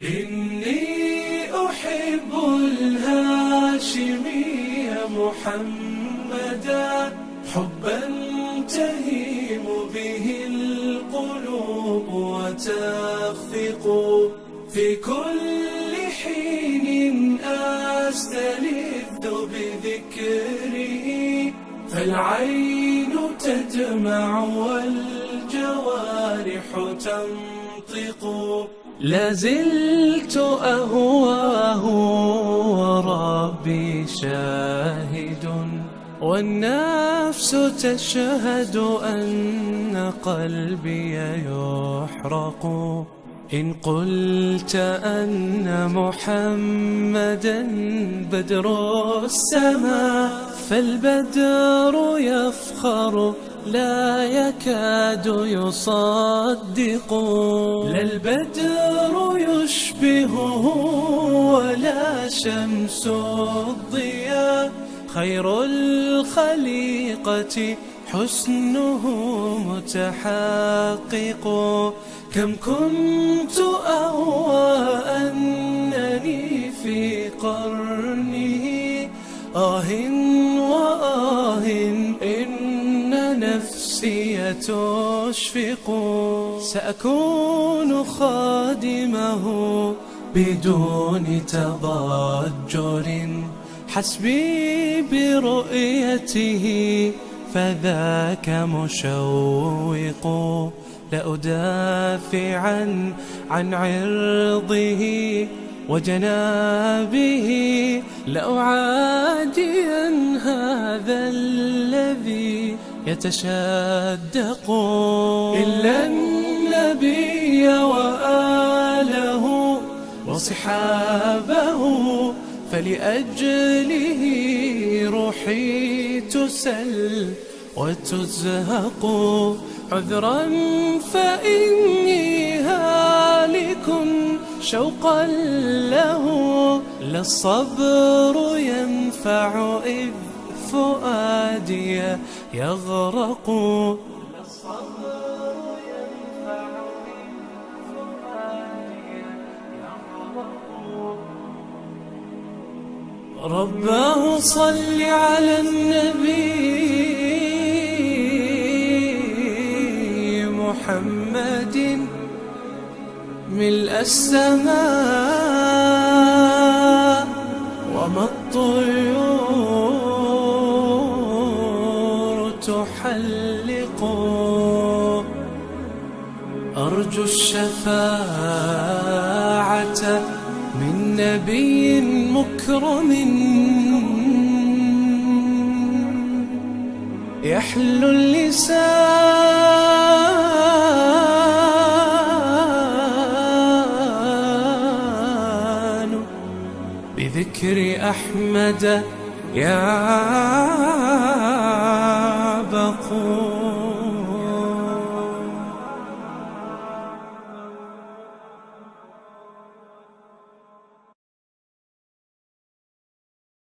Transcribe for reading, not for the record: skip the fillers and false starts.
إني أحب الهاشمي محمدا حبا تهيم به القلوب وتخفق في كل حين أستلذ بذكره فالعين تدمع والجوارح تنطق لازلت أهواه وربي شاهد والنفس تشهد أن قلبي يحرق إن قلت أن محمدا بدر السماء فالبدر يفخر لا يكاد يصدق لا البدر يشبهه ولا شمس الضياء خير الخليقة حسنه متحقق كم كنت أهوى أنني في قرنه وآه إن نفسي تشفق سأكون خادمه بدون تضجر حسبي برؤيته فذاك مشوق لأدافعا عن عرضه وجنابه لأعاديا هذا الذي يتشدق إلا النبي وآله وصحابه فلأجله روحي تسل وتزهق عذرا فإني هالك شوقا له للصبر ينفع إذ فؤادي يغرق رباه صل على النبي محمد ملء السماء وما الطيور تحلق أرجو الشفاعة من نبي مكرم يحلو اللسان بذكر أحمد يا بقول